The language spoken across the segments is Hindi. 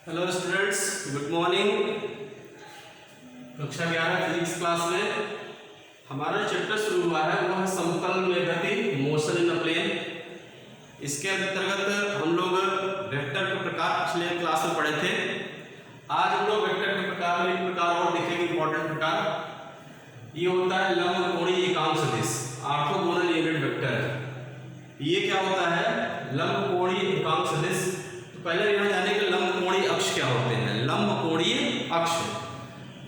Hello students, good morning. कक्षा 11 फिजिक्स क्लास में हमारा चैप्टर शुरू हुआ है, वो है समतल में गति, मोशन इन अ प्लेन। इसके अंतर्गत हम लोग वेक्टर के प्रकार पिछले क्लास में पढ़े थे। आज हम लोग वेक्टर के प्रकार में एक प्रकार और देखेंगे, इंपॉर्टेंट प्रकार। ये होता है लंबकोणीय एकांक सदिश, ऑर्थोगोनल यूनिट वेक्टर। ये क्या होता है? लंबकोणीय एकांक सदिश। पहले यहाँ जाने के लंबकोणीय अक्ष क्या होते हैं। लंबकोणीय अक्ष,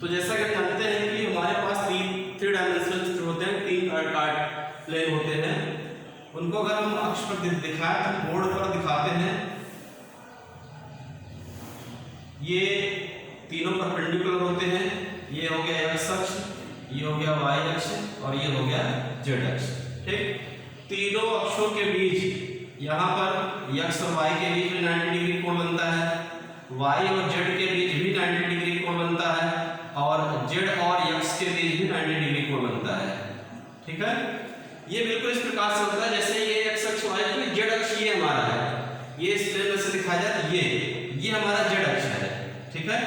तो जैसा कि जानते हैं कि हमारे पास थ्री डायमेंशनल चित्र होते हैं, तीन प्लेन होते हैं। उनको अगर हम अक्ष पर दिखाएं तो बोर्ड पर दिखाते हैं। ये तीनों परपेंडिकुलर होते हैं। ये हो गया एक्स अक्ष, ये हो गया वाई अक्ष और ये हो गया जेड अक्ष। ठीक, तीनों अक्षों के बीच यहाँ पर x और y के बीच में 90 डिग्री कोण बनता है, y और z के बीच भी 90 डिग्री कोण बनता है और z और x के बीच भी 90 डिग्री कोण बनता है। ठीक है, ये बिल्कुल इस प्रकार से होता है जैसे ये x अक्ष y अक्ष, z अक्ष ये हमारा है। ये इस प्लेन में से दिखाया जाए तो ये हमारा z अक्ष है। ठीक है,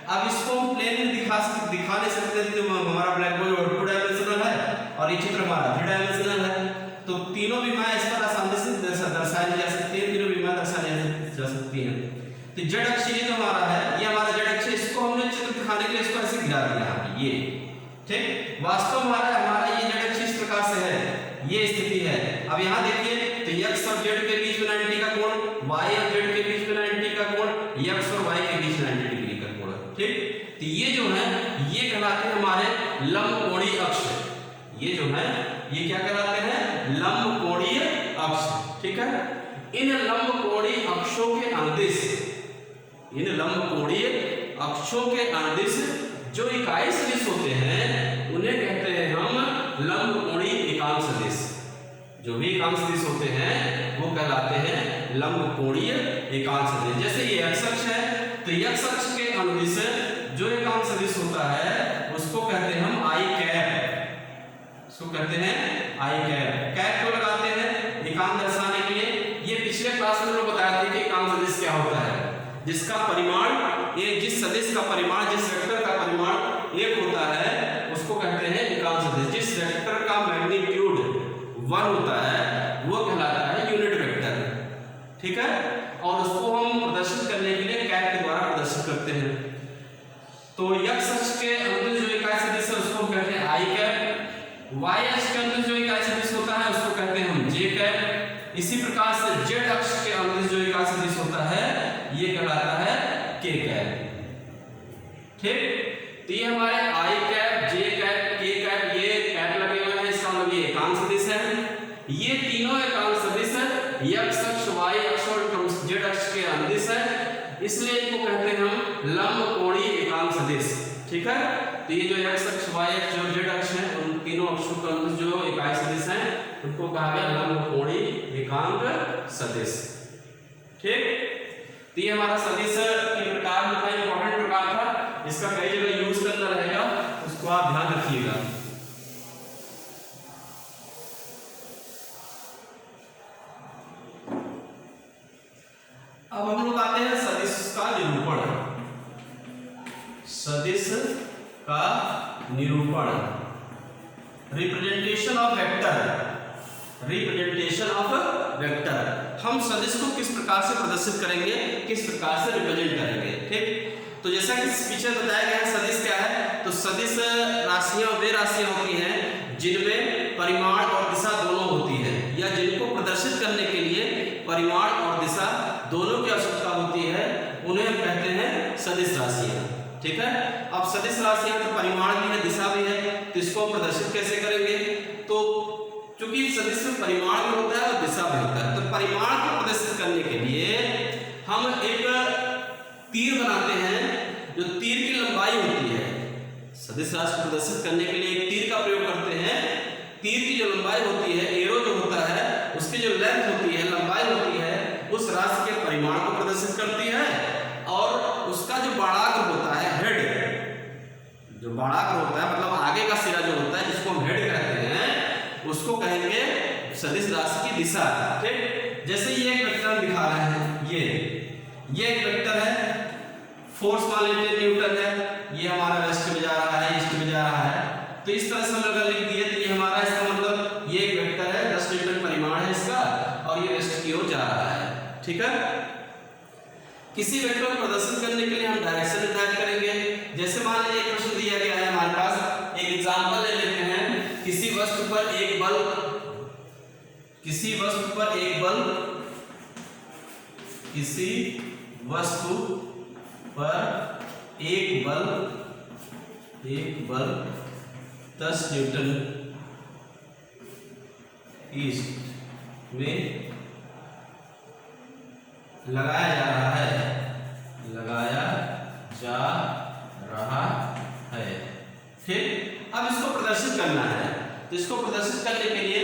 अब इसको हम प्लेन में दिखा नहीं सकते थे। हमारा ब्लैक बोर्ड 2 डायमेंशनल है और ये चित्र हमारा 3 डायमेंशनल है, तो तीनों विमाएं इस पर आसानी से दर्शाई जा सकती है। तीनों विमाएं दर्शाई जा सकती हैं। तो जेड अक्ष ये जो हमारा है, ये हमारा जेड अक्ष, इसको हमने चित्र दिखाने के लिए इसको ऐसे गिरा दिया है ये। ठीक, वास्तव हमारा ये जेड अक्ष इस प्रकार से है, ये स्थिति है। अब यहाँ देखिए तो x और z के बीच में 90 का कोण, y और z के बीच में 90 का कोण, x और y के बीच में 90 डिग्री का कोण। ठीक, तो ये जो है ये कहलाते हैं हमारे लंबकोणीय अक्ष। ये जो है ये क्या कहलाते हैं? लंबकोणीय अक्ष। ठीक है, इन लंबकोणीय अक्षों के अनुदिश, इन लंबकोणीय अक्षों के अनुदिश जो इकाई सदिश होते हैं उन्हें कहते हैं हम लंबकोणीय एकांक सदिश। जो भी एकांक सदिश होते हैं वो कहलाते हैं लंबकोणीय एकांक सदिश। जैसे ये x अक्ष है तो x अक्ष के अनुदिश जो एकांक सदिश होता है उसको कहते हैं हम आई कैप। इसको कहते हैं आई कैप। कैप क्यों लगाते हैं? एकांक दर्शाने के लिए। ये पिछले क्लास में हमने बताया था कि एकांक सदिश क्या होता है, जिसका परिमाण, ये जिस सदिश का परिमाण, जिस वेक्टर का परिमाण एक होता है उसको कहते हैं एकांक सदिश। जिस वेक्टर का मैग्नीट्यूड 1 होता है वो कहलाता है यूनिट वेक्टर। ठीक है, और उसको हम प्रदर्शित करने के लिए कैप के द्वारा प्रदर्शित करते हैं। तो x अक्ष के अनुदिश जो इकाई सदिश है उसको कहते हैं आई कैप। y अक्ष के अनुदिश जो इकाई सदिश होता है उसको कहते हैं हम j कैप। इसी प्रकार से z अक्ष के अनुदिश जो इकाई सदिश होता है ये कहलाता है k कैप। ठीक, तो ये हमारे i cap, j cap, k cap, ये कैप लगे हुए हैं, इसका मतलब ये एकांक सदिश है। ये तीनों एकांक सदिश x अक्ष, y अक्ष और z अक्ष के अनुदिश है, इसलिए इनको कहते हैं हम लंबकोणीय एकांक सदिश। ठीक है, तो ये जो x अक्ष, y अक्ष और z अक्ष है उन तीनों अक्षों के अनुदिश जो इकाई सदिश हैं उनको कहा गया लंबकोणीय एकांक सदिश। ठीक, तो ये हमारा सदिश के प्रकार में था, इंपॉर्टेंट प्रकार था, इसका कई जगह यूज करना रहेगा, उसको आप ध्यान रखिएगा। अब हम लोग आते हैं सदिश का निरूपण। सदिश का निरूपण, representation of vector. Representation of vector, हम सदिश को किस प्रकार से प्रदर्शित करेंगे, किस प्रकार से रिप्रेजेंट करेंगे। ठीक, तो जैसा कि पीछे बताया गया है सदिश क्या है, तो सदिश राशियां वे राशियां होती हैं जिनमें परिमाण और दिशा दोनों होती है, या जिनको प्रदर्शित करने के लिए परिमाण और दिशा दोनों की आवश्यकता होती है, उन्हें हम कहते हैं सदिश राशियां। ठीक है, अब सदिश राशियां तो परिमाण भी है, दिशा भी है, तो इसको प्रदर्शित कैसे करेंगे? तो चूंकि सदिश में परिमाण भी होता है और दिशा भी होता है, तो परिमाण को प्रदर्शित करने के लिए हम एक तीर बनाते हैं जो तीर की लंबाई होती है। सदिश राशि को प्रदर्शित करने के लिए एक तीर का प्रयोग करते हैं। तीर की जो लंबाई होती है, एरो जो होता है उसकी जो लेंथ होती है, लंबाई होती है, उस राशि के परिमाण को प्रदर्शित करती है, और उसका जो बाणाग्र होता है, हेड, जो बाणाग्र होता है मतलब आगे का सिरा जो होता है जिसको हम हेड कहते हैं, उसको कहेंगे सदिश राशि की दिशा। ठीक, जैसे ये एक वेक्टर दिखा रहे हैं, ये एक वेक्टर है, फोर्स मान लीजिए न्यूटन है, ये हमारा वेस्ट में जा रहा है, ईस्ट में जा रहा है, तो इस तरह से हम लोग लिख दिए तो ये हमारा, इसका मतलब ये एक वेक्टर है, 10 न्यूटन परिमाण है इसका, और ये वेस्ट की ओर जा रहा है। ठीक है, किसी वेक्टर को प्रदर्शित करने के लिए हम डायरेक्शन निर्धारित करेंगे। जैसे मान लीजिए एक प्रश्न दिया गया है हमारे पास, एक एग्जांपल ले लेते हैं, किसी वस्तु पर एक बल, किसी वस्तु पर एक बल, किसी वस्तु पर एक बल 10 न्यूटन ईस्ट में लगाया जा रहा है, लगाया जा रहा है। ठीक, अब इसको प्रदर्शित करना है, तो इसको प्रदर्शित करने के लिए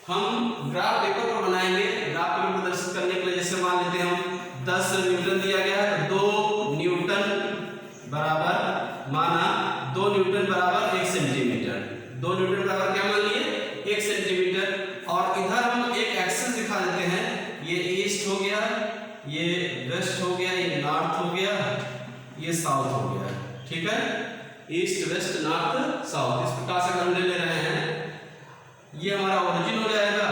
हम ग्राफ पेपर पर बनाएंगे। ग्राफ पेपर प्रदर्शित करने के लिए जैसे मान लेते हैं हम 10 न्यूटन दिया गया है, 2 न्यूटन बराबर, माना 2 न्यूटन बराबर 1 सेंटीमीटर, 2 न्यूटन बराबर क्या मान लिए 1 सेंटीमीटर, और इधर हम एक एक्सिस दिखा देते हैं, ये ईस्ट हो गया, ये वेस्ट हो गया, ये नॉर्थ हो गया, ये साउथ हो गया। ठीक है, ईस्ट वेस्ट नॉर्थ साउथ, इस प्रकार से हम ले रहे हैं, ये हमारा ओरिजिन हो जाएगा।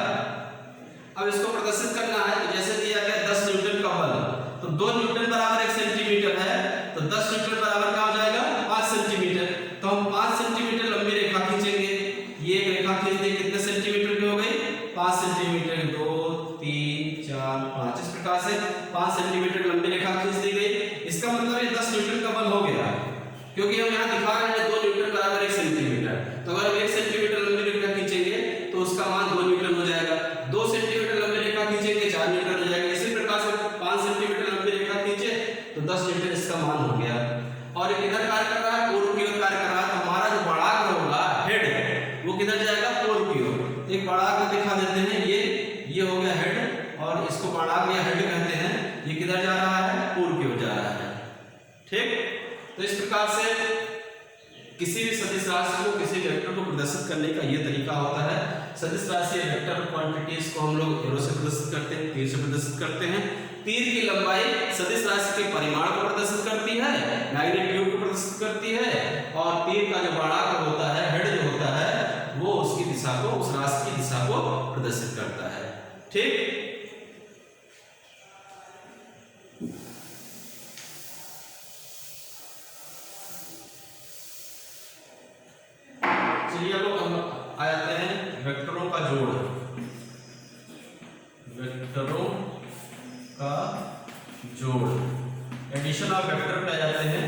अब इसको प्रदर्शित करना है, तो जैसे दिया गया 10 न्यूटन का बल, तो 2 न्यूटन बराबर 1 सेंटीमीटर है, तो 10 न्यूटन बराबर क्या हो जाएगा 5 सेंटीमीटर, तो हम 5 सेंटीमीटर लंबी रेखा खींचेंगे। ये एक रेखा खींच दें, कितने सेंटीमीटर की हो गई 5 सेंटीमीटर, 2 3 4 5, इस प्रकार से 5 सेंटीमीटर लंबी रेखा खींच दी गई। इसका मतलब ये 10 न्यूटन का बल हो गया, क्योंकि हम यहाँ दिखा रहे हैं 2 न्यूटन बराबर 1 सेंटीमीटर, तो अगर हम 1 सेंटीमीटर लंबी रेखा खींचेंगे तो उसका मान 2 न्यूटन हो जाएगा, 2 सेंटीमीटर लंबी रेखा खींचेंगे 4 न्यूटन हो जाएगा। इसी प्रकार से 5 सेंटीमीटर लंबी रेखा खींचे तो 10 न्यूटन इसका मान हो गया। और ये किधर कार्य कर रहा है, पूर्व की ओर कार्य कर रहा है, तो हमारा जो बढ़ाकर होगा हेड, वो किधर जाएगा पूर्व की ओर। एक बढ़ाकर दिखा देते हैं, ये हो गया हेड, और इसको बढ़ाकर या हेड कहते हैं, ये किधर जा रहा है पूर्व की ओर जा रहा है। ठीक, तो इस प्रकार से किसी भी सदिश राशि को, किसी वेक्टर को प्रदर्शित करने का यह तरीका होता है। सदिश राशि या वेक्टर क्वांटिटीज को हम लोग एरो से प्रदर्शित करते हैं, तीर से प्रदर्शित करते हैं। तीर की लंबाई सदिश राशि के परिमाण को प्रदर्शित करती है, मैग्नीट्यूड को प्रदर्शित करती है, और तीर का जो बढ़ाकर होता है, हेड जो होता है, वो उसकी दिशा को, उस राशि की दिशा को प्रदर्शित करता है। ठीक, चलिए अब हम आ जाते हैं वेक्टरों का जोड़, वेक्टरों का जोड़, एडिशन ऑफ वेक्टर पे आ जाते हैं।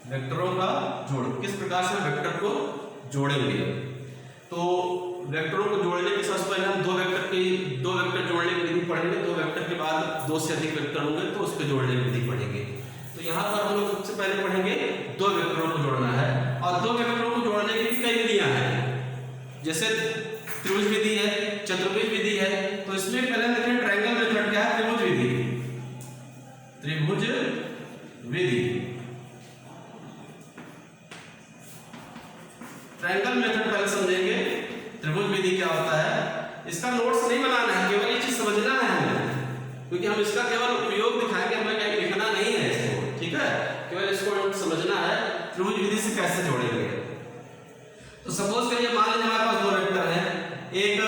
वेक्टरों का जोड़, किस प्रकार से वेक्टर को जोड़ेंगे, तो वेक्टरों को जोड़ने के सबसे पहले हम दो वेक्टर जोड़ने की विधि पढ़ेंगे, 2 वेक्टर के बाद 2 से अधिक वेक्टर होंगे तो उसके जोड़ने की विधि पढ़ेंगे। तो यहाँ पर हम लोग सबसे पहले पढ़ेंगे 2 वेक्टरों को जोड़ना है, और 2 वेक्टरों को जोड़ने की कई विधियां हैं, जैसे त्रिभुज विधि है, चतुर्भुज विधि है। तो इसमें पहले देखें ट्रायंगल मेथड क्या है, त्रिभुज विधि, त्रिभुज विधि, ट्रायंगल मेथड पहले समझेंगे, त्रिभुज विधि क्या होता है। इसका नोट्स नहीं बनाना है, केवल ये चीज समझना है हमें, क्योंकि हम इसका केवल उपयोग दिखाएंगे, हमें कहीं लिखना नहीं है इसको। ठीक है, केवल इसको समझना है त्रिभुज विधि से कैसे जोड़ेंगे। तो सपोज करिए मान लीजिए हमारे पास 2 वेक्टर हैं, एक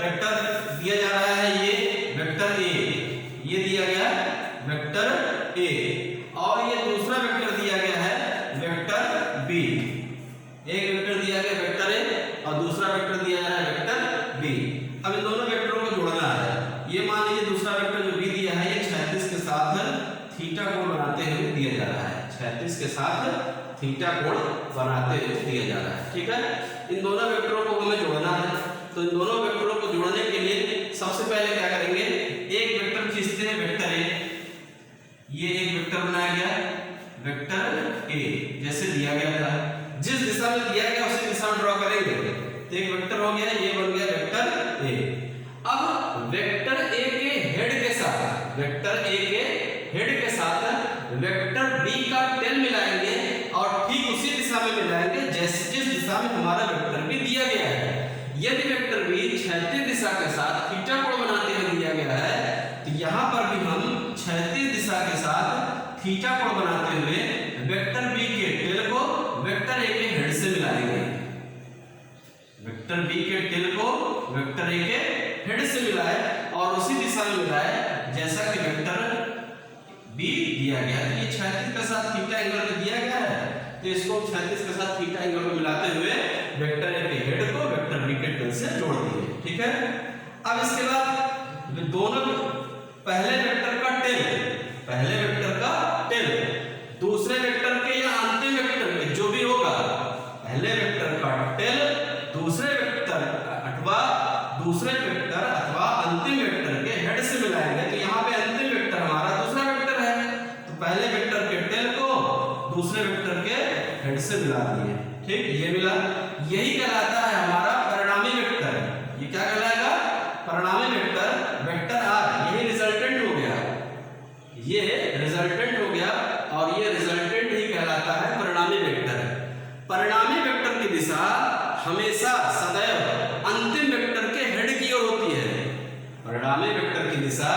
वेक्टर दिया जा रहा है, ये वेक्टर ए, ये दिया गया वेक्टर ए, और ये दूसरा वेक्टर दिया गया है वेक्टर बी। एक वेक्टर दिया गया वेक्टर ए और दूसरा वेक्टर दिया जा रहा है वेक्टर बी। अब इन दोनों वेक्टरों को जोड़ना है। ये मान लीजिए दूसरा वेक्टर जो बी दिया है, ये 36 के साथ थीटा कोण बनाते हुए दिया जा रहा है, 36 के साथ थीटा कोण बनाते हुए दिया जा रहा है। ठीक है, इन दोनों वेक्टरों को हमें जोड़ना है। तो इन दोनों वेक्टरों को जोड़ने के लिए सबसे पहले क्या करेंगे, एक वेक्टर खींचते हैं वेक्टर ए, ये एक वेक्टर बनाया गया वेक्टर ए, जैसे दिया गया था, जिस दिशा में दिया गया उसी दिशा में ड्रॉ करेंगे। तो एक वेक्टर हो गया, ये बन गया वेक्टर ए। अब वेक्टर ए के हेड के साथ, वेक्टर ए के हेड के साथ वेक्टर बी का टेल मिलाएंगे, और ठीक उसी दिशा में मिलाएंगे जैसे जिस दिशा में हमारा वेक्टर बी दिया गया है। यदि वेक्टर बी क्षैतिज दिशा के साथ थीटा कोण बनाते हुए दिया गया है, तो यहाँ पर भी हम थीटा कोण बनाते हुए वेक्टर बी के टेल को वेक्टर ए के हेड से मिलाएंगे। वेक्टर बी के टेल को वेक्टर ए के हेड से मिलाए और उसी दिशा में मिलाए जैसा कि वेक्टर बी दिया गया। तो ये 36 के साथ थीटा एंगल में दिया गया है, तो इसको 36 के साथ थीटा एंगल में मिलाते हुए वेक्टर ए के हेड को वेक्टर बी के टेल से जोड़ दिए। ठीक है, अब इसके बाद दोनों पहले वेक्टर का टेल दूसरे वेक्टर के या अंतिम वेक्टर के जो भी होगा, पहले वेक्टर का टेल दूसरे वेक्टर अथवा अंतिम वेक्टर के हेड से मिलाएंगे। तो यहाँ पे अंतिम वेक्टर हमारा दूसरा वेक्टर है, तो पहले वेक्टर के टेल को दूसरे वेक्टर के हेड से मिला दिए। ठीक, ये मिला, यही कहलाता है हमारा परिणामी वेक्टर। ये क्या कहलाएगा? परिणामी वेक्टर, वेक्टर आर। यही रिजल्टेंट हो गया, ये रिजल्टेंट हो गया और ये रिजल्टेंट ही कहलाता है परिणामी वेक्टर। परिणामी वेक्टर की दिशा हमेशा सदैव अंतिम वेक्टर के हेड की ओर होती है। परिणामी वेक्टर की दिशा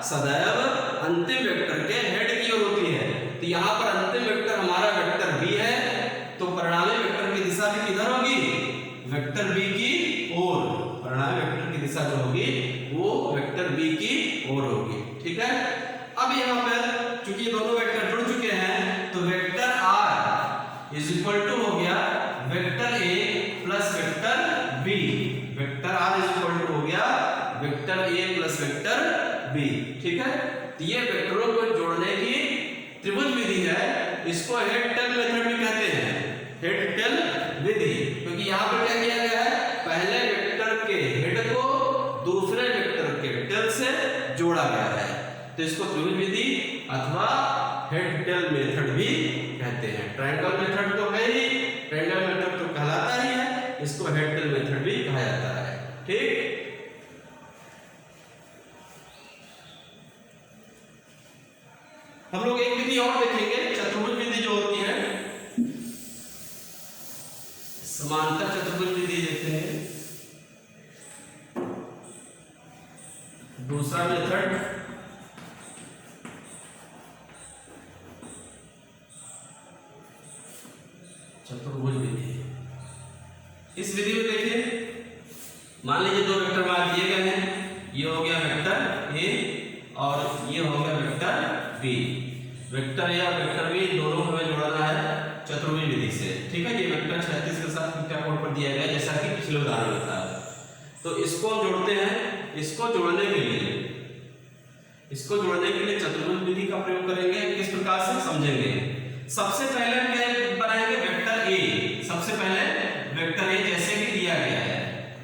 सदैव अंतिम वेक्टर के हेड की ओर होती है। तो यहाँ पर अंतिम वेक्टर हमारा वेक्टर बी है, तो परिणामी वेक्टर की दिशा भी किधर होगी? वेक्टर बी की ओर। परिणामी वेक्टर की दिशा जो होगी वो वेक्टर बी की ओर होगी। ठीक है, अब यहाँ पर चूंकि दोनों वेक्टर जुड़ चुके हैं, तो vector R is equal to हो गया vector A plus vector B. Vector R is equal to हो गया vector A plus vector B. ठीक है, तो ये वेक्टरों को जोड़ने की त्रिभुज विधि है, इसको हेड टेल मेथड भी कहते हैं, हेड टेल विधि। क्योंकि यहाँ पर क्या किया गया है? पहले वेक्टर के हेड को दूसरे वेक्टर के टेल से जोड़ा गया है, तो इसको त्रिभुज विधि अथवा हेड टेल मेथड भी कहते हैं। ट्रायंगल मेथड तो है ही, ट्रायंगल मेथड तो कहलाता ही है, इसको हेड टेल मेथड भी कहा जाता है। ठीक, हम लोग एक विधि और देखेंगे, चतुर्भुज विधि जो होती है, समांतर चतुर्भुज विधि देखेंगे। दूसरा मेथड चतुर्भुज विधि। इस विधि में देखिए, मान लीजिए दो वेक्टर मान दिए गए हैं, ये हो गया वेक्टर ए और ये हो गया वेक्टर बी। वेक्टर ए और वेक्टर बी दोनों हमें जोड़ना है चतुर्भुज विधि से। ठीक है, ये वेक्टर 36 के साथ थीटा कोण पर दिया गया जैसा कि पिछले उदाहरण में था। तो इसको हम जोड़ते हैं, इसको जोड़ने के लिए चतुर्भुज विधि का प्रयोग करेंगे। किस प्रकार से समझेंगे? सबसे पहले हम क्या बनाएंगे? Vector A. सबसे पहले वेक्टर ए जैसे कि दिया गया है।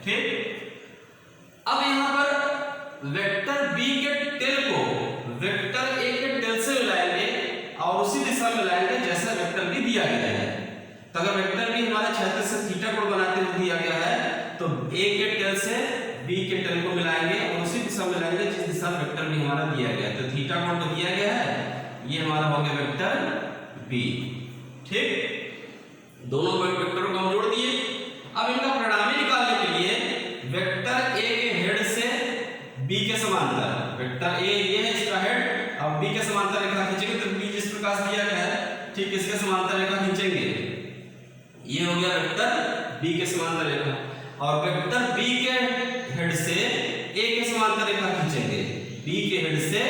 ठीक, अब यहाँ पर वेक्टर बी के टेल को वेक्टर ए के टेल से मिलाएंगे और उसी दिशा में लाएंगे जैसा वेक्टर बी दिया गया है। तो अगर वेक्टर बी हमारे 36 से थीटा कोण बनाते हुए दिया गया है, तो ए के टेल से बी के टेल को मिलाएंगे और उसी दिशा में लाएंगे जिस दिशा में वेक्टर बी हमारा दिया गया है। तो थीटा कोण तो दिया गया है, ये हमारा हो गया वेक्टर बी। ठीक, दोनों वेक्टरों को हम जोड़ दिए। अब इनका परिणामी निकालने के लिए वेक्टर ए के हेड से बी के समांतर, वेक्टर ए ये है इसका हेड, अब बी के समांतर रेखा खींचेंगे तो बी जिस प्रकार से दिया गया है, ठीक इसके समांतर रेखा खींचेंगे। ये हो गया वेक्टर बी के समांतर रेखा, और वेक्टर बी के हेड से ए के समांतर रेखा खींचेंगे। बी के हेड से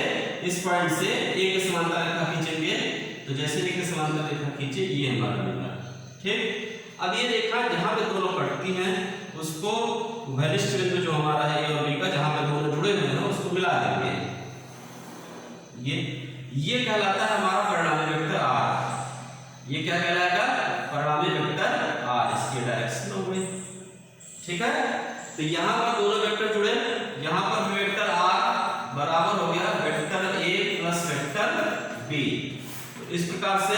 इस पॉइंट से ए के समांतर रेखा खींचेंगे, तो जैसे बी के समांतर रेखा खींचे ये हमारा मिला। ठीक, अब ये रेखा जहां पे दोनों कटती हैं उसको घनिष्ठ बिंदु जो हमारा है ए और बी का, जहां पे दोनों जुड़े हुए हैं उसको मिला देंगे। ये कहलाता है हमारा परिणामी वेक्टर आर। ये क्या कहलाएगा? परिणामी वेक्टर आर। इसकी डायरेक्शन हो गई। ठीक है, तो यहाँ पर दोनों वेक्टर जुड़े, यहाँ पर वेक्टर आर बराबर हो गया vector A plus vector B. तो इस प्रकार से